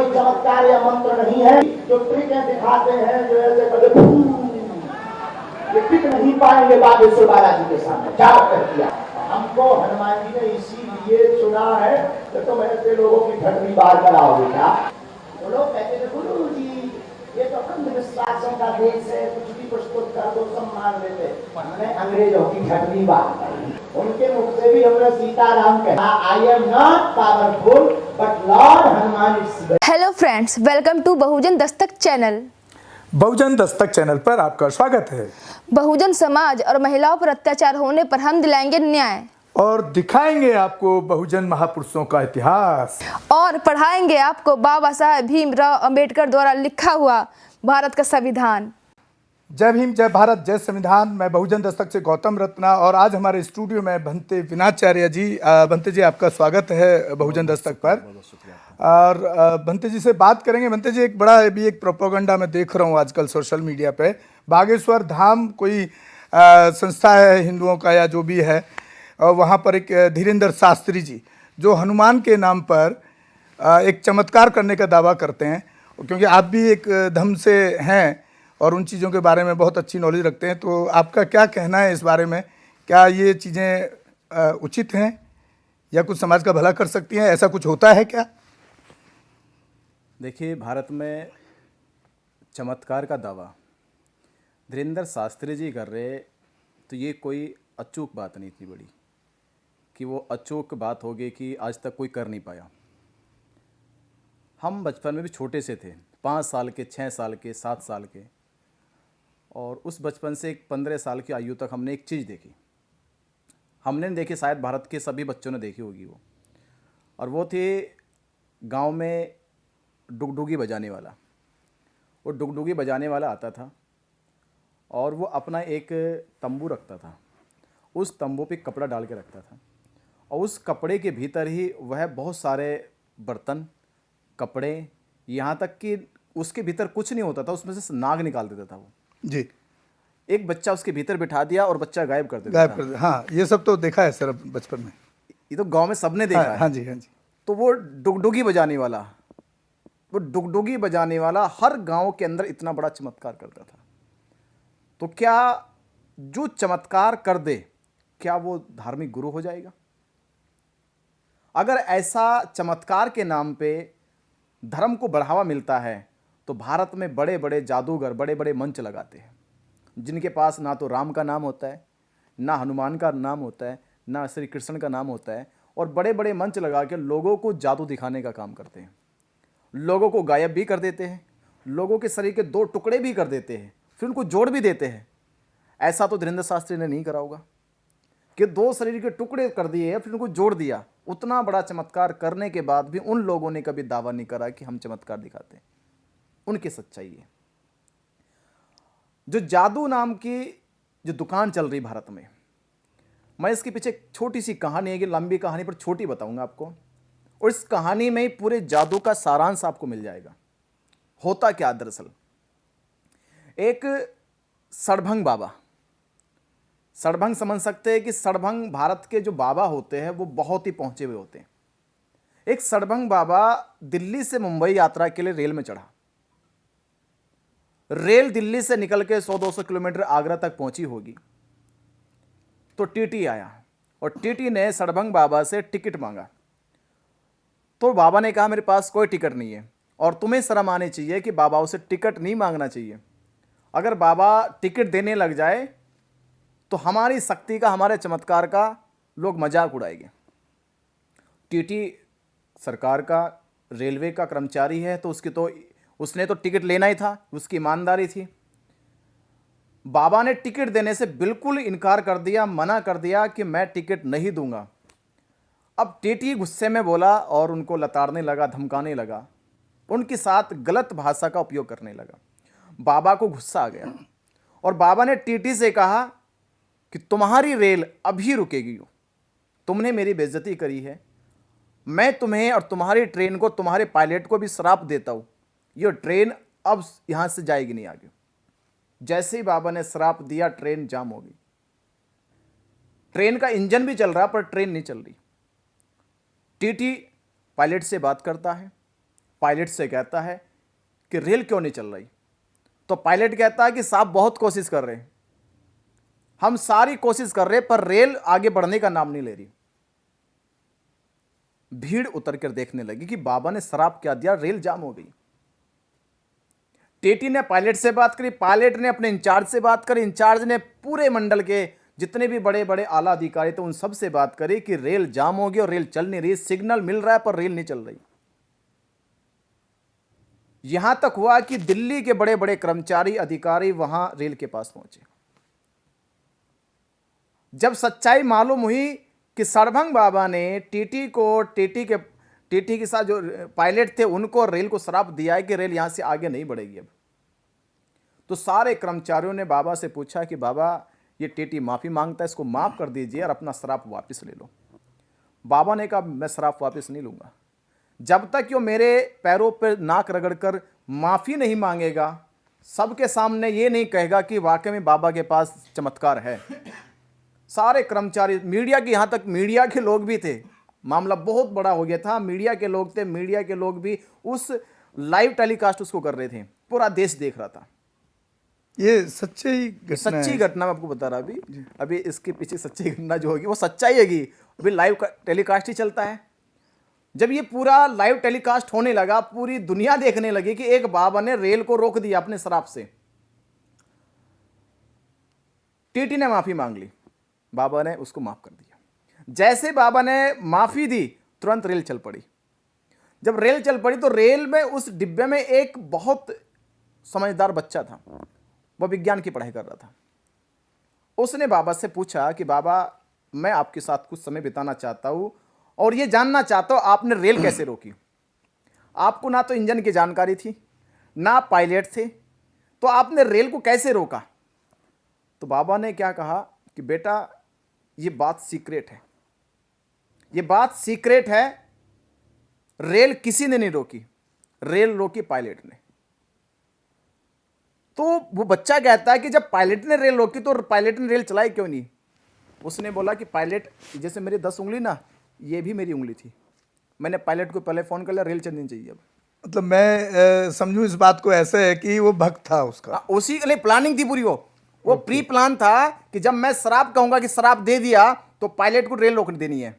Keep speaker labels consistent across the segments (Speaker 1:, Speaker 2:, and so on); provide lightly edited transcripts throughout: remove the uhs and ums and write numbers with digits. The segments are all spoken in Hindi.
Speaker 1: कोई चमत्कार या मंत्र नहीं है। जो ट्रिकें दिखाते हैं, जो ऐसे कभी ये टिक नहीं पाएंगे बागेश्वर बालाजी के सामने। जाओ कर दिया। हमको हनुमान जी ने इसीलिए चुना है कि तुम ऐसे लोगों की ठंडी बार कराओगे क्या? वो लोग कहते थे गुरु जी ये तो अंधविश्वासों का देश है, कुछ भी प्रस्तुत कर दो सब मान लेते। हमने अंग्रेजों की ठंडी बार करी, उनके मुख से भी हमने सीताराम कहा, I am not powerful but lord Hanuman is.
Speaker 2: Hello friends, welcome to Bahujan Dastak channel.
Speaker 3: Bahujan Dastak channel पर आपका स्वागत है।
Speaker 2: बहुजन समाज और महिलाओं पर अत्याचार होने पर हम दिलाएंगे न्याय
Speaker 3: और दिखाएंगे आपको बहुजन महापुरुषों का इतिहास
Speaker 2: और पढ़ाएंगे आपको बाबा साहेब भीमराव अंबेडकर द्वारा लिखा हुआ भारत का संविधान।
Speaker 3: जय भीम, जय भारत, जय संविधान। मैं बहुजन दस्तक से गौतम रत्ना और आज हमारे स्टूडियो में भंते विनाचार्य जी। भंते जी, आपका स्वागत है बहुजन दस्तक पर। और भंते जी से बात करेंगे। भंते जी, एक बड़ा अभी एक प्रोपेगेंडा में देख रहा हूँ आजकल सोशल मीडिया पे, बागेश्वर धाम कोई संस्था है हिंदुओं का या जो भी है, और वहाँ पर एक धीरेन्द्र शास्त्री जी जो हनुमान के नाम पर एक चमत्कार करने का दावा करते हैं, क्योंकि आप भी एक धर्म से हैं और उन चीज़ों के बारे में बहुत अच्छी नॉलेज रखते हैं, तो आपका क्या कहना है इस बारे में? क्या ये चीज़ें उचित हैं या कुछ समाज का भला कर सकती हैं? ऐसा कुछ होता है क्या?
Speaker 4: देखिए, भारत में चमत्कार का दावा धीरेन्द्र शास्त्री जी कर रहे, तो ये कोई अचूक बात नहीं थी बड़ी कि वो अचूक बात होगी कि आज तक कोई कर नहीं पाया। हम बचपन में भी छोटे से थे, 5 साल के, 6 साल के, 7 साल के, और उस बचपन से 15 साल की आयु तक हमने एक चीज़ देखी। हमने नहीं देखी, शायद भारत के सभी बच्चों ने देखी होगी वो, और वो थी गांव में डुगडुगी बजाने वाला। वो डुगडुगी बजाने वाला आता था और वो अपना एक तंबू रखता था, उस तंबू पे कपड़ा डाल के रखता था, और उस कपड़े के भीतर ही वह बहुत सारे बर्तन, कपड़े, यहाँ तक कि उसके भीतर कुछ नहीं होता था, उसमें से नाग निकाल देता था वो
Speaker 3: जी।
Speaker 4: एक बच्चा उसके भीतर बिठा दिया और बच्चा गायब कर देता था।
Speaker 3: हाँ, ये सब तो देखा है सर बचपन में।
Speaker 4: ये तो गांव में सबने देखा है।
Speaker 3: हाँ जी, हाँ जी।
Speaker 4: तो वो डुगडुगी बजाने वाला, वो डुगडुगी बजाने वाला हर गांव के अंदर इतना बड़ा चमत्कार करता था। तो क्या जो चमत्कार कर दे, क्या वो धार्मिक गुरु हो जाएगा? अगर ऐसा चमत्कार के नाम पे धर्म को बढ़ावा मिलता है, तो भारत में बड़े बड़े जादूगर बड़े बड़े मंच लगाते हैं, जिनके पास ना तो राम का नाम होता है, ना हनुमान का नाम होता है, ना श्री कृष्ण का नाम होता है, और बड़े बड़े मंच लगा के लोगों को जादू दिखाने का काम करते हैं। लोगों को गायब भी कर देते हैं, लोगों के शरीर के 2 टुकड़े भी कर देते हैं, फिर उनको जोड़ भी देते हैं। ऐसा तो धीरेन्द्र शास्त्री ने नहीं करा होगा कि 2 शरीर के टुकड़े कर दिए फिर उनको जोड़ दिया। उतना बड़ा चमत्कार करने के बाद भी उन लोगों ने कभी दावा नहीं करा कि हम चमत्कार दिखाते हैं। उनकी सच्चाई है। जो जादू नाम की जो दुकान चल रही भारत में, मैं इसके पीछे एक छोटी सी कहानी है कि लंबी कहानी पर छोटी बताऊंगा आपको, और इस कहानी में ही पूरे जादू का सारांश आपको मिल जाएगा। होता क्या दरअसल, एक सड़भंग बाबा, सड़भंग समझ सकते हैं कि सड़भंग भारत के जो बाबा होते हैं वो बहुत ही पहुंचे हुए होते हैं। एक सड़भंग बाबा दिल्ली से मुंबई यात्रा के लिए रेल में चढ़ा। रेल दिल्ली से निकल के 100-200 किलोमीटर आगरा तक पहुंची होगी, तो टीटी आया और टीटी ने सड़भंग बाबा से टिकट मांगा। तो बाबा ने कहा मेरे पास कोई टिकट नहीं है, और तुम्हें शर्म आनी चाहिए कि बाबाओं से टिकट नहीं मांगना चाहिए। अगर बाबा टिकट देने लग जाए तो हमारी शक्ति का, हमारे चमत्कार का लोग मजाक उड़ाएंगे। टीटी सरकार का, रेलवे का कर्मचारी है, तो उसने तो टिकट लेना ही था, उसकी ईमानदारी थी। बाबा ने टिकट देने से बिल्कुल इनकार कर दिया, मना कर दिया कि मैं टिकट नहीं दूंगा। अब टीटी गुस्से में बोला और उनको लताड़ने लगा, धमकाने लगा, उनके साथ गलत भाषा का उपयोग करने लगा। बाबा को गुस्सा आ गया और बाबा ने टीटी से कहा कि तुम्हारी रेल अभी रुकेगी, तुमने मेरी बेइज्जती करी है, मैं तुम्हें और तुम्हारी ट्रेन को, तुम्हारे पायलट को भी श्राप देता हूं, ये ट्रेन अब यहां से जाएगी नहीं आगे। जैसे ही बाबा ने श्राप दिया, ट्रेन जाम हो गई। ट्रेन का इंजन भी चल रहा पर ट्रेन नहीं चल रही। टीटी पायलट से बात करता है, पायलट से कहता है कि रेल क्यों नहीं चल रही। तो पायलट कहता है कि साहब बहुत कोशिश कर रहे हैं, हम सारी कोशिश कर रहे हैं पर रेल आगे बढ़ने का नाम नहीं ले रही। भीड़ उतर कर देखने लगी कि बाबा ने शराब क्या दिया, रेल जाम हो गई। टीटी ने पायलट से बात करी, पायलट ने अपने इंचार्ज से बात करी, इंचार्ज ने पूरे मंडल के जितने भी बड़े बड़े आला अधिकारी थे उन सब से बात करी कि रेल जाम हो गई और रेल चल नहीं रही, सिग्नल मिल रहा है पर रेल नहीं चल रही। यहां तक हुआ कि दिल्ली के बड़े बड़े कर्मचारी अधिकारी वहां रेल के पास पहुंचे। जब सच्चाई मालूम हुई कि सड़भंग बाबा ने टीटी के साथ जो पायलट थे उनको रेल को श्राप दिया है कि रेल यहां से आगे नहीं बढ़ेगी अब, तो सारे कर्मचारियों ने बाबा से पूछा कि बाबा ये टीटी माफी मांगता है, इसको माफ कर दीजिए और अपना श्राप वापस ले लो। बाबा ने कहा मैं श्राप वापस नहीं लूंगा, जब तक वो मेरे पैरों पर नाक रगड़कर माफी नहीं मांगेगा, सबके सामने ये नहीं कहेगा कि वाकई में बाबा के पास चमत्कार है। सारे कर्मचारी, मीडिया के, यहां तक मीडिया के लोग भी थे, मामला बहुत बड़ा हो गया था, मीडिया के लोग थे, मीडिया के लोग भी उस लाइव टेलीकास्ट उसको कर रहे थे, पूरा देश देख रहा था।
Speaker 3: ये सच्ची
Speaker 4: सच्ची घटना मैं आपको बता रहा अभी इसके पीछे सच्ची घटना जो होगी वो सच्चाई होगी। अभी लाइव टेलीकास्ट ही चलता है। जब ये पूरा लाइव टेलीकास्ट होने लगा, पूरी दुनिया देखने लगी कि एक बाबा ने रेल को रोक दिया अपने शराब से। टीटी ने माफी मांग ली, बाबा ने उसको माफ कर दिया। जैसे बाबा ने माफी दी तुरंत रेल चल पड़ी। जब रेल चल पड़ी तो रेल में उस डिब्बे में एक बहुत समझदार बच्चा था, वह विज्ञान की पढ़ाई कर रहा था। उसने बाबा से पूछा कि बाबा मैं आपके साथ कुछ समय बिताना चाहता हूं और यह जानना चाहता हूं आपने रेल कैसे रोकी। आपको ना तो इंजन की जानकारी थी, ना पायलट थे, तो आपने रेल को कैसे रोका। तो बाबा ने क्या कहा कि बेटा ये बात सीक्रेट है, ये बात सीक्रेट है, रेल किसी ने नहीं रोकी, रेल रोकी पायलट ने। तो वो बच्चा कहता है कि जब पायलट ने रेल रोकी तो पायलट ने रेल चलाई क्यों नहीं। उसने बोला कि पायलट, जैसे मेरी 10 उंगली ना, ये भी मेरी उंगली थी, मैंने पायलट को पहले फोन कर लिया, रेल चलनी चाहिए अब।
Speaker 3: मतलब मैं समझूं इस बात को ऐसे है कि वो भक्त था उसका,
Speaker 4: उसी के लिए प्लानिंग थी पूरी। वो प्री प्लान था कि जब मैं शराब कहूंगा कि शराब दे दिया तो पायलट को रेल रोक देनी है।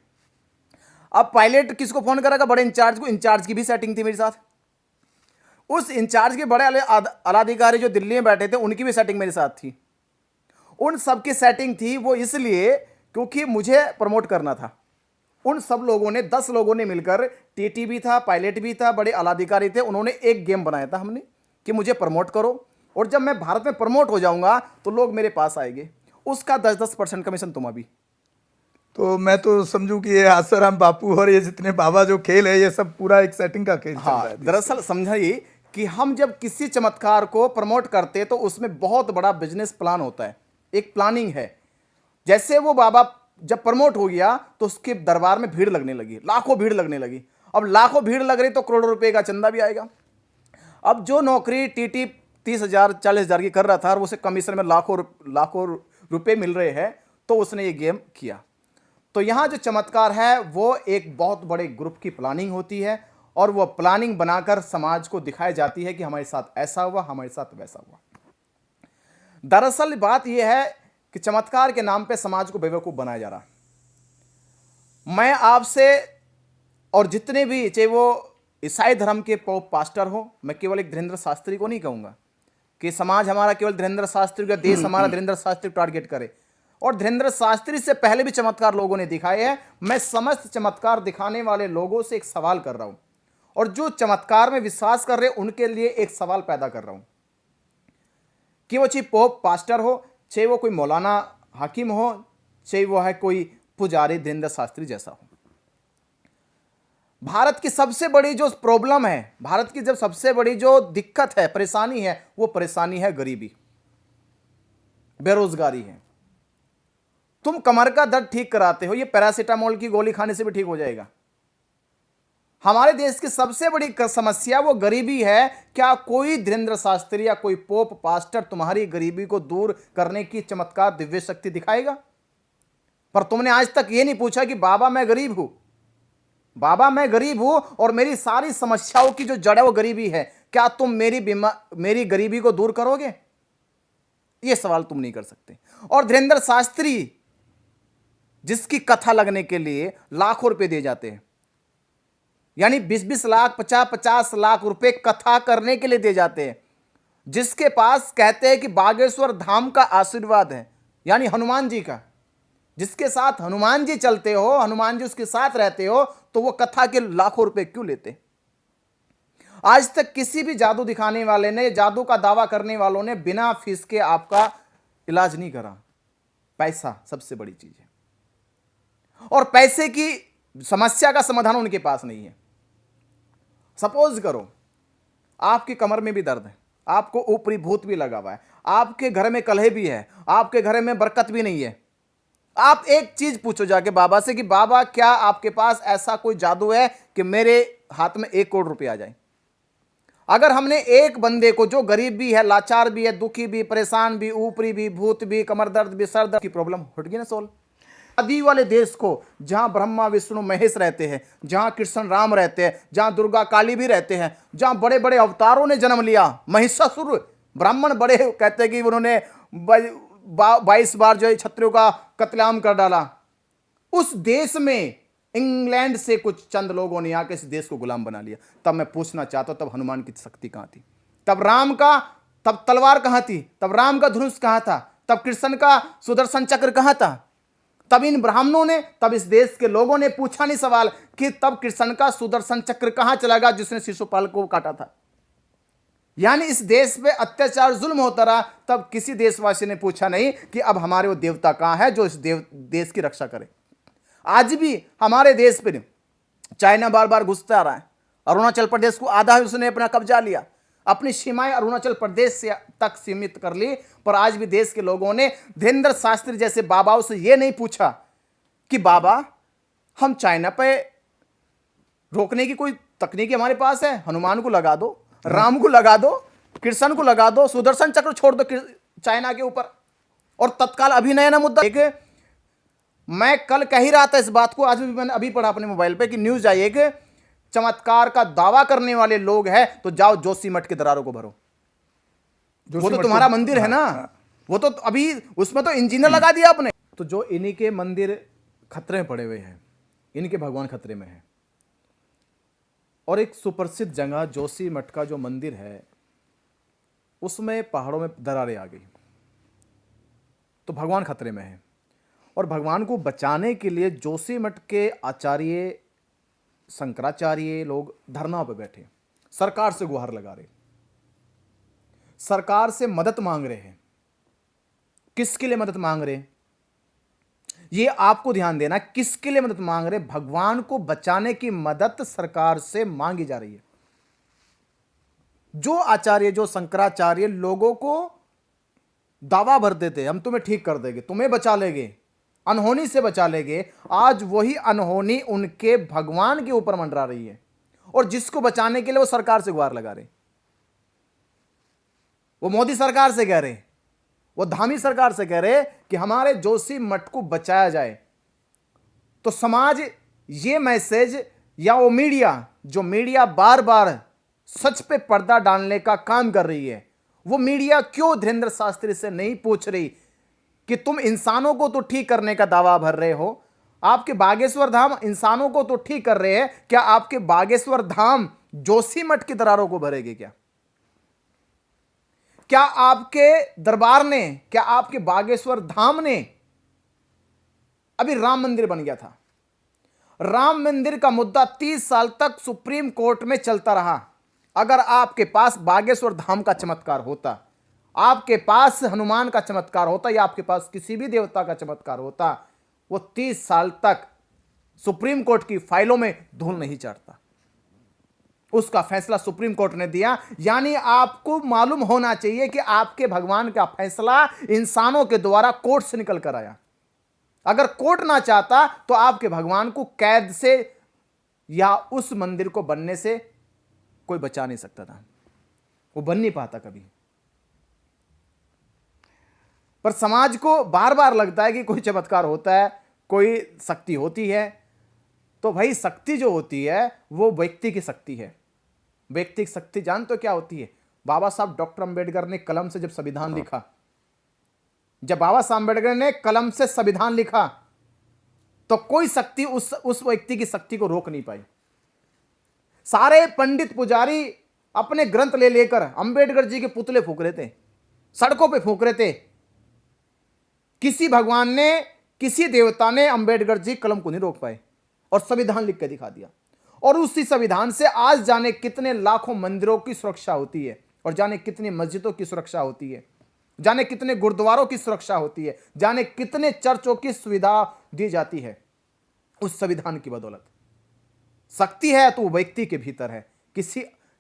Speaker 4: अब पायलट किसको फोन करेगा, बड़े इंचार्ज को। इंचार्ज की भी सेटिंग थी मेरे साथ, उस इंचार्ज के बड़े आलाधिकारी जो दिल्ली में बैठे थे उनकी भी सेटिंग मेरे साथ थी। उन सब की सेटिंग थी वो इसलिए क्योंकि मुझे प्रमोट करना था। उन सब लोगों ने, 10 लोगों ने मिलकर, टीटी भी था, पायलट भी था, बड़े आलाधिकारी थे, उन्होंने एक गेम बनाया था हमने कि मुझे प्रमोट करो और जब मैं भारत में प्रमोट हो जाऊंगा तो लोग मेरे पास आएंगे, उसका 10-10% कमीशन तुम। अभी
Speaker 3: तो मैं तो समझूं कि ये आसाराम बापू और ये जितने बाबा जो खेल है ये सब पूरा एक सेटिंग का खेल चल रहा है।
Speaker 4: दरअसल समझाइए कि हम जब किसी चमत्कार को प्रमोट करते तो उसमें बहुत बड़ा बिजनेस प्लान होता है, एक प्लानिंग है। जैसे वो बाबा जब प्रमोट हो गया तो उसके दरबार में भीड़ लगने लगी, लाखों भीड़ लगने लगी। अब लाखों भीड़ लग रही तो करोड़ों रुपए का चंदा भी आएगा। अब जो नौकरी टीटी 30,000 40,000 की कर रहा था और उसे कमीशन में लाखों रुपए मिल रहे हैं, तो उसने ये गेम किया। तो यहां जो चमत्कार है वो एक बहुत बड़े ग्रुप की प्लानिंग होती है और वो प्लानिंग बनाकर समाज को दिखाई जाती है कि हमारे साथ ऐसा हुआ, हमारे साथ वैसा हुआ। दरअसल बात यह है कि चमत्कार के नाम पे समाज को बेवकूफ बनाया जा रहा। मैं आपसे और जितने भी, चाहे वो ईसाई धर्म के पोप पास्टर हो, मैं केवल एक धीरेन्द्र शास्त्री को नहीं कहूंगा कि समाज हमारा केवल धीरेन्द्र शास्त्री का, देश हमारा धीरेन्द्र शास्त्री टारगेट करे। और धीरेन्द्र शास्त्री से पहले भी चमत्कार लोगों ने दिखाए हैं। मैं समस्त चमत्कार दिखाने वाले लोगों से एक सवाल कर रहा हूं और जो चमत्कार में विश्वास कर रहे हैं उनके लिए एक सवाल पैदा कर रहा हूं कि वो चाहे पोप पास्टर हो, चाहे वो कोई मौलाना हाकिम हो, चाहे वो है कोई पुजारी धीरेन्द्र शास्त्री जैसा हो। भारत की सबसे बड़ी जो प्रॉब्लम है, भारत की जब सबसे बड़ी जो दिक्कत है, परेशानी है, वो परेशानी है गरीबी, बेरोजगारी है। तुम कमर का दर्द ठीक कराते हो, ये पैरासीटामोल की गोली खाने से भी ठीक हो जाएगा। हमारे देश की सबसे बड़ी समस्या वो गरीबी है। क्या कोई धीरेन्द्र शास्त्री या कोई पोप पास्टर तुम्हारी गरीबी को दूर करने की चमत्कार दिव्य शक्ति दिखाएगा? पर तुमने आज तक ये नहीं पूछा कि बाबा मैं गरीब हूं, बाबा मैं गरीब हूं और मेरी सारी समस्याओं की जो जड़ है वो गरीबी है, क्या तुम मेरी गरीबी को दूर करोगे? यह सवाल तुम नहीं कर सकते। और धीरेंद्र शास्त्री जिसकी कथा लगने के लिए लाखों रुपए दिए जाते हैं, यानी 20-20 लाख 50-50 लाख रुपए कथा करने के लिए दिए जाते हैं, जिसके पास कहते हैं कि बागेश्वर धाम का आशीर्वाद है, यानी हनुमान जी का, जिसके साथ हनुमान जी चलते हो, हनुमान जी उसके साथ रहते हो, तो वो कथा के लाखों रुपए क्यों लेते? आज तक किसी भी जादू दिखाने वाले ने, जादू का दावा करने वालों ने बिना फीस के आपका इलाज नहीं करा। पैसा सबसे बड़ी चीज है, और पैसे की समस्या का समाधान उनके पास नहीं है। सपोज करो आपकी कमर में भी दर्द है, आपको ऊपरी भूत भी लगा हुआ है, आपके घर में कलह भी है, आपके घर में बरकत भी नहीं है। आप एक चीज पूछो जाके बाबा से कि बाबा क्या आपके पास ऐसा कोई जादू है कि मेरे हाथ में 1 करोड़ रुपए आ जाए? अगर हमने एक बंदे को जो गरीब भी है, लाचार भी है, दुखी भी, परेशान भी, ऊपरी भी, भूत भी, कमर दर्द भी, सर दर्द की प्रॉब्लम हट गई ना सोल। आदि वाले देश को, जहां ब्रह्मा विष्णु महेश रहते हैं, जहां कृष्ण राम रहते हैं, जहां दुर्गा काली भी रहते हैं, जहां बड़े बड़े अवतारों ने जन्म लिया, महिषासुर ब्राह्मण बड़े कहते हैं कि उन्होंने 22 बार जो है क्षत्रियों का कत्लेआम कर डाला। उस देश में इंग्लैंड से कुछ चंद लोगों ने आकर इस देश को गुलाम बना लिया। तब मैं पूछना चाहता हूं, तब हनुमान की शक्ति कहां थी? तब राम का तब तलवार कहां थी? तब राम का धनुष कहां था? तब कृष्ण का सुदर्शन चक्र कहां था? तब इन ब्राह्मणों ने, तब इस देश के लोगों ने पूछा नहीं सवाल कि तब कृष्ण का सुदर्शन चक्र कहां चला गया जिसने शिशुपाल को काटा था? यानी इस देश पे अत्याचार जुल्म होता रहा, तब किसी देशवासी ने पूछा नहीं कि अब हमारे वो देवता कहां है जो इस देश की रक्षा करे। आज भी हमारे देश पे चाइना बार बार घुसता आ रहा है। अरुणाचल प्रदेश को आधा उसने अपना कब्जा लिया, अपनी सीमाएं अरुणाचल प्रदेश से तक सीमित कर ली। पर आज भी देश के लोगों ने धीरेंद्र शास्त्री जैसे बाबाओं से यह नहीं पूछा कि बाबा हम चाइना पे रोकने की कोई तकनीक हमारे पास है? हनुमान को लगा दो, राम को लगा दो, कृष्ण को लगा दो, सुदर्शन चक्र छोड़ दो चाइना के ऊपर, और तत्काल अभी नया मुद्दा। एक मैं कल कह ही रहा था इस बात को, आज भी मैंने अभी पढ़ा अपने मोबाइल पे कि न्यूज आई है कि चमत्कार का दावा करने वाले लोग हैं तो जाओ जोशीमठ के दरारों को भरो। वो तो तुम्हारा मंदिर है ना, वो तो अभी उसमें तो इंजीनियर लगा दिया आपने। तो जो इन्हीं के मंदिर खतरे में पड़े हुए हैं, इनके भगवान खतरे में है। और एक सुप्रसिद्ध जगह जोशीमठ का जो मंदिर है, उसमें पहाड़ों में दरारें आ गई, तो भगवान खतरे में है। और भगवान को बचाने के लिए जोशीमठ के आचार्य शंकराचार्य लोग धरना पर बैठे, सरकार से गुहार लगा रहे, सरकार से मदद मांग रहे हैं। किसके लिए मदद मांग रहे? ये आपको ध्यान देना, किसके लिए मदद मांग रहे? भगवान को बचाने की मदद सरकार से मांगी जा रही है। जो आचार्य, जो शंकराचार्य लोगों को दावा भर देते हम तुम्हें ठीक कर देंगे, तुम्हें बचा लेंगे, अनहोनी से बचा लेंगे, आज वही अनहोनी उनके भगवान के ऊपर मंडरा रही है। और जिसको बचाने के लिए वो सरकार से गुहार लगा रहे, वो मोदी सरकार से कह रहे, वो धामी सरकार से कह रहे कि हमारे जोशीमठ को बचाया जाए। तो समाज ये मैसेज, या वो मीडिया, जो मीडिया बार बार सच पे पर्दा डालने का काम कर रही है, वो मीडिया क्यों धीरेंद्र शास्त्री से नहीं पूछ रही कि तुम इंसानों को तो ठीक करने का दावा भर रहे हो, आपके बागेश्वर धाम इंसानों को तो ठीक कर रहे हैं, क्या आपके बागेश्वर धाम जोशीमठ की दरारों को भरेगी? क्या आपके दरबार ने, क्या आपके बागेश्वर धाम ने, अभी राम मंदिर बन गया था, राम मंदिर का मुद्दा 30 साल तक सुप्रीम कोर्ट में चलता रहा। अगर आपके पास बागेश्वर धाम का चमत्कार होता, आपके पास हनुमान का चमत्कार होता, या आपके पास किसी भी देवता का चमत्कार होता, वो 30 साल तक सुप्रीम कोर्ट की फाइलों में धूल नहीं चढ़ता। उसका फैसला सुप्रीम कोर्ट ने दिया। यानी आपको मालूम होना चाहिए कि आपके भगवान का फैसला इंसानों के द्वारा कोर्ट से निकल कर आया। अगर कोर्ट ना चाहता तो आपके भगवान को कैद से या उस मंदिर को बनने से कोई बचा नहीं सकता था, वो बन नहीं पाता कभी। पर समाज को बार बार लगता है कि कोई चमत्कार होता है, कोई शक्ति होती है, तो भाई शक्ति जो होती है वो व्यक्ति की शक्ति है। व्यक्ति की शक्ति जान तो क्या होती है? बाबा साहब डॉक्टर अंबेडकर ने कलम से जब संविधान लिखा, जब बाबा साहब अंबेडकर ने कलम से संविधान लिखा, तो कोई शक्ति उस व्यक्ति की शक्ति को रोक नहीं पाई। सारे पंडित पुजारी अपने ग्रंथ ले लेकर अंबेडकर जी के पुतले फूंक रहे थे, सड़कों पे फूंक रहे थे। किसी भगवान ने, किसी देवता ने अंबेडकर जी कलम को नहीं रोक पाए और संविधान लिख के दिखा दिया। और उसी संविधान से आज जाने कितने लाखों मंदिरों की सुरक्षा होती है, और जाने कितनी मस्जिदों की सुरक्षा होती है, जाने कितने गुरुद्वारों की सुरक्षा होती है, जाने कितने चर्चों की सुविधा दी जाती है उस संविधान की बदौलत। शक्ति है तो वो व्यक्ति के भीतर है।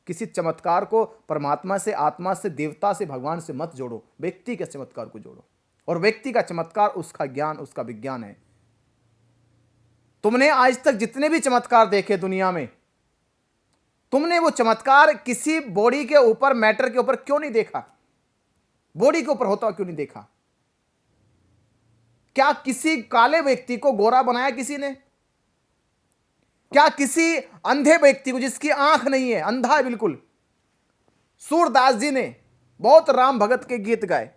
Speaker 4: किसी चमत्कार को परमात्मा से, आत्मा से, देवता से, भगवान से मत जोड़ो, व्यक्ति के चमत्कार को जोड़ो। और व्यक्ति का चमत्कार उसका ज्ञान, उसका विज्ञान है। तुमने आज तक जितने भी चमत्कार देखे दुनिया में, तुमने वो चमत्कार किसी बॉडी के ऊपर, मैटर के ऊपर क्यों नहीं देखा? बॉडी के ऊपर होता क्यों नहीं देखा? क्या किसी काले व्यक्ति को गोरा बनाया किसी ने? क्या किसी अंधे व्यक्ति को, जिसकी आंख नहीं है, अंधा है बिल्कुल, सूरदास जी ने बहुत राम भगत के गीत गाए,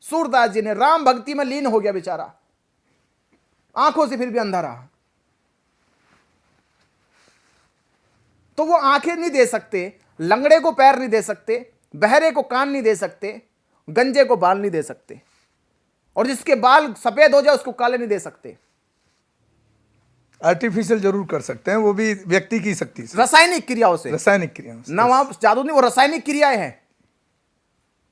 Speaker 4: सूरदास जी ने राम भक्ति में लीन हो गया बेचारा, आंखों से फिर भी अंधा रहा। तो वो आंखें नहीं दे सकते, लंगड़े को पैर नहीं दे सकते, बहरे को कान नहीं दे सकते, गंजे को बाल नहीं दे सकते, और जिसके बाल सफेद हो जाए उसको काले नहीं दे सकते।
Speaker 3: आर्टिफिशियल जरूर कर सकते हैं, वो भी व्यक्ति की शक्ति से,
Speaker 4: रासायनिक क्रियाओं से।
Speaker 3: रासायनिक क्रियाओं से।
Speaker 4: ना वहां जादू नहीं, वो रासायनिक क्रियाएं हैं।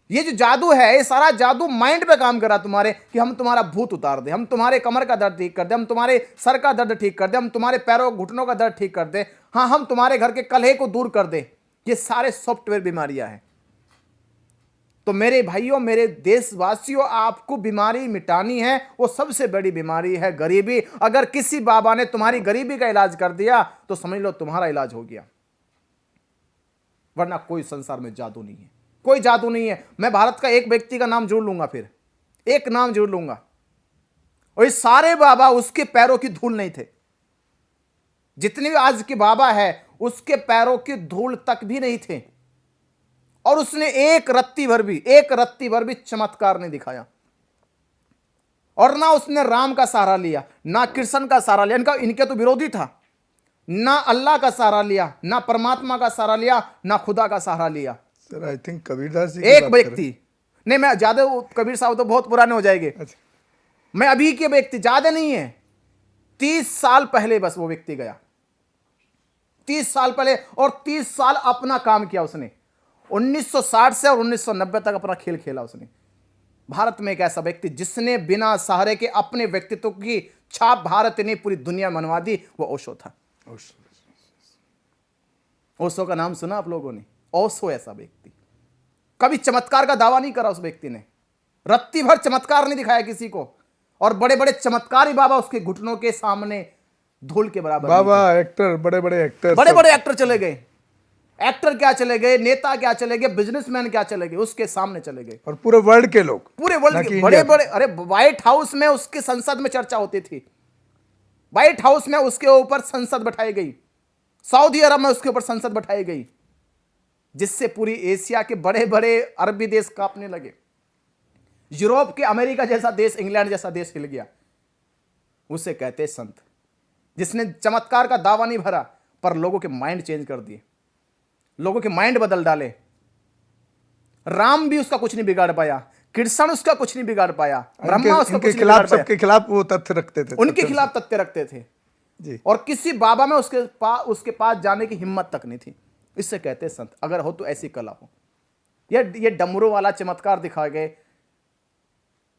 Speaker 4: ये जो जादू है, ये सारा जादू माइंड पे काम करा तुम्हारे, कि हम तुम्हारा भूत उतार दे, हम तुम्हारे कमर का दर्द ठीक कर दे, हम तुम्हारे सर का दर्द ठीक कर दे, हम तुम्हारे पैरों घुटनों का दर्द ठीक कर दे, हाँ हम तुम्हारे घर के कलह को दूर कर दे। ये सारे सॉफ्टवेयर बीमारियां हैं। तो मेरे भाइयों, मेरे देशवासियों, आपको बीमारी मिटानी है। वो सबसे बड़ी बीमारी है गरीबी। अगर किसी बाबा ने तुम्हारी गरीबी का इलाज कर दिया तो समझ लो तुम्हारा इलाज हो गया, वरना कोई संसार में जादू नहीं है, कोई जादू नहीं है। मैं भारत का एक व्यक्ति का नाम जोड़ लूंगा, फिर एक नाम जोड़ लूंगा, और ये सारे बाबा उसके पैरों की धूल नहीं थे। जितने भी आज के बाबा है उसके पैरों की धूल तक भी नहीं थे, और उसने एक रत्ती भर भी चमत्कार नहीं दिखाया। और ना उसने राम का सहारा लिया, ना कृष्ण का सहारा लिया, इनके तो विरोधी था। ना अल्लाह का सहारा लिया, ना परमात्मा का सहारा लिया, ना खुदा का सहारा लिया।
Speaker 3: Sir I think Kabirdas ji
Speaker 4: एक व्यक्ति नहीं, मैं ज्यादा, कबीर साहब तो बहुत पुराने हो जाएंगे।
Speaker 3: अच्छा।
Speaker 4: मैं अभी के व्यक्ति, ज्यादा नहीं है, 30 साल पहले बस वो व्यक्ति गया, 30 साल पहले, और 30 साल अपना काम किया उसने। 1960 से और 1990 तक अपना खेल खेला उसने। भारत में एक ऐसा व्यक्ति जिसने बिना सहारे के अपने व्यक्तित्व की छाप भारत ने पूरी दुनिया मनवा दी, वो ओशो था। ओशो का नाम सुना आप लोगों ने? ओशो ऐसा व्यक्ति, कभी चमत्कार का दावा नहीं करा उस व्यक्ति ने, रत्ती भर चमत्कार नहीं दिखाया किसी को, और बड़े बड़े चमत्कारी बाबा उसके घुटनों के सामने धूल के बराबर।
Speaker 3: बाबा एक्टर, बड़े बड़े
Speaker 4: एक्टर चले गए, एक्टर क्या चले गए, नेता क्या चले गए, बिजनेसमैन क्या चले गए, उसके सामने चले गए,
Speaker 3: और पूरे वर्ल्ड के लोग,
Speaker 4: पूरे वर्ल्ड के बड़े बड़े। अरे व्हाइट हाउस में उसके संसद में चर्चा होती थी, व्हाइट हाउस में उसके ऊपर संसद बैठाई गई, सऊदी अरब में उसके ऊपर संसद बैठाई गई, जिससे पूरी एशिया के बड़े बड़े अरबी देश कांपने लगे। यूरोप के, अमेरिका जैसा देश, इंग्लैंड जैसा देश हिल गया। उसे कहते संत, जिसने चमत्कार का दावा नहीं भरा पर लोगों के माइंड चेंज कर दिए, लोगों के माइंड बदल डाले। राम भी उसका कुछ नहीं बिगाड़ पाया, कृष्ण उसका कुछ नहीं बिगाड़ पाया, ब्रह्मा उसका कुछ नहीं बिगाड़ पाया।
Speaker 3: सबके खिलाफ वो तथ्य रखते थे,
Speaker 4: उनके खिलाफ तथ्य रखते थे
Speaker 3: जी।
Speaker 4: और किसी बाबा में उसके पास जाने की हिम्मत तक नहीं थी। इससे कहते संत, अगर हो तो ऐसी कला हो। ये डमरू वाला चमत्कार दिखा गए,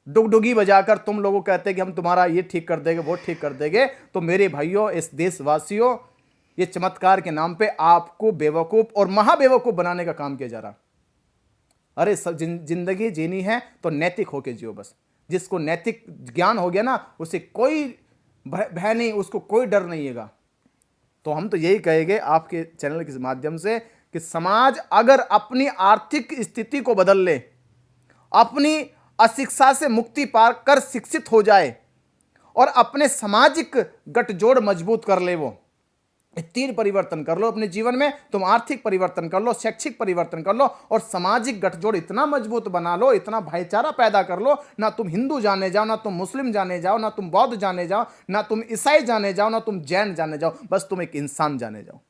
Speaker 4: डुगडुगी बजाकर तुम लोगों कहते कि हम तुम्हारा ये ठीक कर देंगे, वो ठीक कर देंगे। तो मेरे भाइयों, इस देशवासियों, ये चमत्कार के नाम पे आपको बेवकूफ और महाबेवकूफ बनाने का काम किया जा रहा। अरे जिंदगी जीनी है तो नैतिक होके जियो बस। जिसको नैतिक ज्ञान हो गया ना, उसे कोई भय नहीं, उसको कोई डर नहीं है। तो हम तो यही कहेंगे आपके चैनल के माध्यम से कि समाज अगर अपनी आर्थिक स्थिति को बदल ले, अपनी अशिक्षा से मुक्ति पाकर शिक्षित हो जाए और अपने सामाजिक गठजोड़ मजबूत कर ले। वो 3 परिवर्तन कर लो अपने जीवन में, तुम आर्थिक परिवर्तन कर लो, शैक्षिक परिवर्तन कर लो और सामाजिक गठजोड़ इतना मजबूत बना लो, इतना भाईचारा पैदा कर लो, ना तुम हिंदू जाने जाओ, ना तुम मुस्लिम जाने जाओ, ना तुम बौद्ध जाने जाओ, ना तुम ईसाई जाने जाओ, ना तुम जैन जाने जाओ, बस तुम एक इंसान जाने जाओ।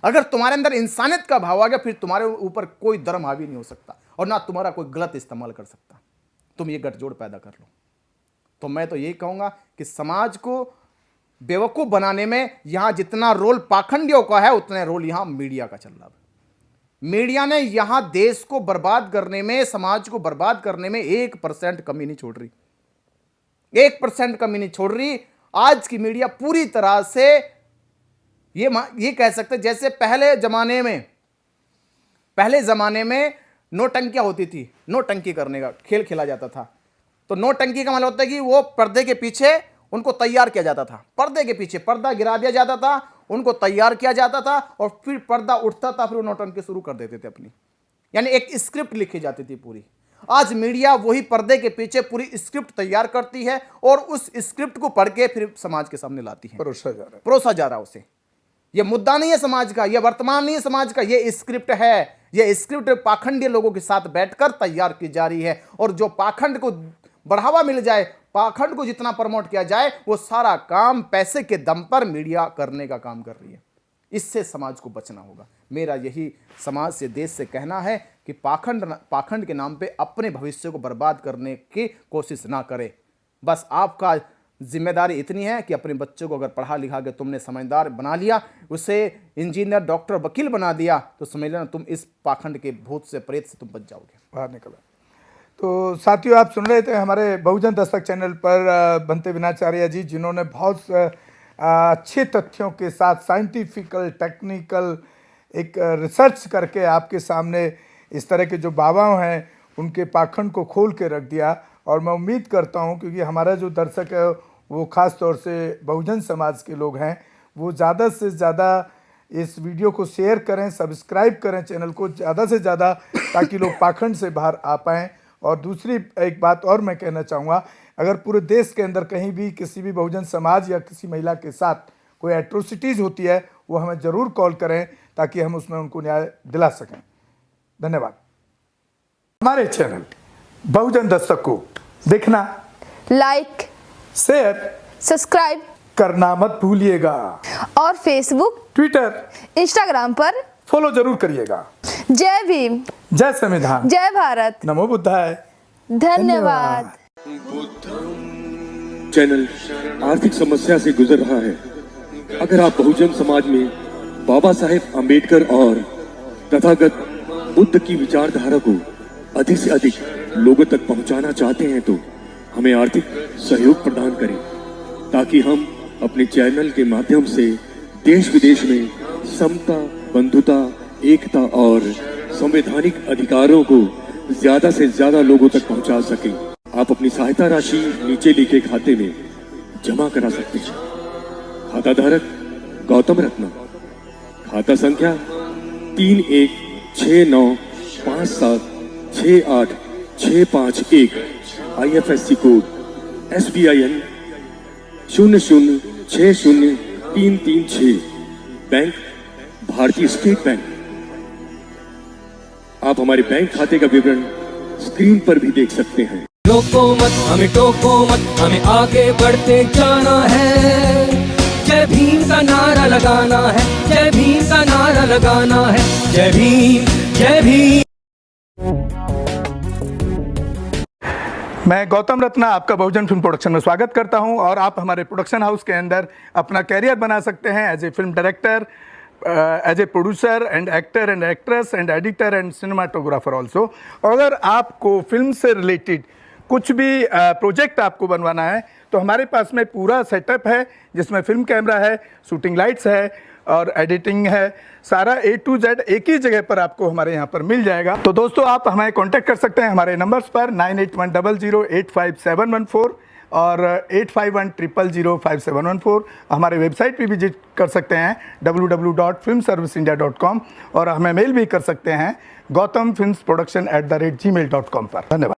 Speaker 4: अगर तुम्हारे अंदर इंसानियत का भाव आ गया, फिर तुम्हारे ऊपर कोई धर्म हावी नहीं हो सकता और ना तुम्हारा कोई गलत इस्तेमाल कर सकता। तुम ये गठजोड़ पैदा कर लो। तो मैं तो यही कहूंगा कि समाज को बेवकूफ बनाने में यहां जितना रोल पाखंडियों का है, उतना रोल यहां मीडिया का चल रहा है। मीडिया ने यहां देश को बर्बाद करने में, समाज को बर्बाद करने में 1% कमी नहीं छोड़ रही, 1% कमी नहीं छोड़ रही। आज की मीडिया पूरी तरह से ये कह सकते जैसे पहले जमाने में नोटंकियां होती थी, नोटंकी करने का खेल खेला जाता था। तो नोटंकी का मतलब होता है कि वो पर्दे के पीछे उनको तैयार किया जाता था, पर्दे के पीछे पर्दा गिरा दिया जाता था, उनको तैयार किया जाता था और फिर पर्दा उठता था, फिर वो नौटंकी शुरू कर देते थे अपनी, यानी एक स्क्रिप्ट लिखी जाती थी पूरी। आज मीडिया वही पर्दे के पीछे पूरी स्क्रिप्ट तैयार करती है और उस स्क्रिप्ट को पढ़ के फिर समाज के सामने लाती है, परोसा जा रहा है उसे। ये मुद्दा नहीं है समाज का, ये वर्तमान नहीं है समाज का, ये स्क्रिप्ट है। ये स्क्रिप्ट पाखंडी लोगों के साथ बैठकर तैयार की जा रही है और जो पाखंड को बढ़ावा मिल जाए, पाखंड को जितना प्रमोट किया जाए, वो सारा काम पैसे के दम पर मीडिया करने का काम कर रही है। इससे समाज को बचना होगा। मेरा यही समाज से, देश से कहना है कि पाखंड के नाम पे अपने भविष्य को बर्बाद करने की कोशिश ना करें। बस आपका जिम्मेदारी इतनी है कि अपने बच्चों को अगर पढ़ा लिखा के तुमने समझदार बना लिया, उसे इंजीनियर, डॉक्टर, वकील बना दिया, तो समझ लेना तुम इस पाखंड के भूत से, प्रेत से तुम बच जाओगे,
Speaker 3: बाहर निकला। तो साथियों, आप सुन रहे थे हमारे बहुजन दस्तक चैनल पर भंते विनाचार्य जी, जिन्होंने बहुत अच्छे तथ्यों के साथ साइंटिफिकल, टेक्निकल एक रिसर्च करके आपके सामने इस तरह के जो बाबा हैं उनके पाखंड को खोल के रख दिया। और मैं उम्मीद करता हूं, क्योंकि हमारा जो दर्शक है वो ख़ास तौर से बहुजन समाज के लोग हैं, वो ज़्यादा से ज़्यादा इस वीडियो को शेयर करें, सब्सक्राइब करें चैनल को ज़्यादा से ज़्यादा, ताकि लोग पाखंड से बाहर आ पाएँ। और दूसरी एक बात और मैं कहना चाहूँगा, अगर पूरे देश के अंदर कहीं भी किसी भी बहुजन समाज या किसी महिला के साथ कोई एट्रोसिटीज़ होती है, वो हमें ज़रूर कॉल करें ताकि हम उसमें उनको न्याय दिला सकें। धन्यवाद। हमारे चैनल बहुजन दस्तक को देखना, लाइक, शेयर, सब्सक्राइब करना मत भूलिएगा और फेसबुक, ट्विटर, इंस्टाग्राम पर फॉलो जरूर करिएगा। जय भीम, जय संविधान, जय भारत, नमो बुद्धाय, धन्यवाद।
Speaker 5: चैनल आर्थिक समस्या से गुजर रहा है। अगर आप बहुजन समाज में बाबा साहेब आम्बेडकर और तथागत बुद्ध की विचारधारा को अधिक से अधिक लोगों तक पहुंचाना चाहते हैं, तो हमें आर्थिक सहयोग प्रदान करें, ताकि हम अपने चैनल के माध्यम से देश विदेश में समता, बंधुता, एकता और संवैधानिक अधिकारों को ज्यादा से ज्यादा लोगों तक पहुंचा सकें। आप अपनी सहायता राशि नीचे लिखे खाते में जमा करा सकते हैं। खाता धारक गौतम रत्न, खाता संख्या 3169576865 IFSC कोड SBIN 0060336, बैंक भारतीय स्टेट बैंक। आप हमारे बैंक खाते का विवरण स्क्रीन पर भी देख सकते हैं।
Speaker 6: रोको मत, हमें टोको मत, हमें आगे बढ़ते जाना है। जय भीम का नारा लगाना है, जय भीम का नारा लगाना है। जय भीम, जय भीम।
Speaker 3: मैं गौतम रत्ना आपका बहुजन फिल्म प्रोडक्शन में स्वागत करता हूं और आप हमारे प्रोडक्शन हाउस के अंदर अपना कैरियर बना सकते हैं as a film director, as a producer and actor and actress and editor and cinematographer also. अगर आपको फिल्म से रिलेटेड कुछ भी प्रोजेक्ट आपको बनवाना है, तो हमारे पास में पूरा सेटअप है, जिसमें फिल्म कैमरा है, शूटिंग लाइट्स है और एडिटिंग है। सारा A to Z एक ही जगह पर आपको हमारे यहाँ पर मिल जाएगा। तो दोस्तों, आप हमें कांटेक्ट कर सकते हैं हमारे नंबर्स पर 9810085714 और 8510005714। हमारे वेबसाइट पे विजिट कर सकते हैं www.filmserviceindia.com और हमें मेल भी कर सकते हैं gautamfilmsproduction@gmail.com पर। धन्यवाद।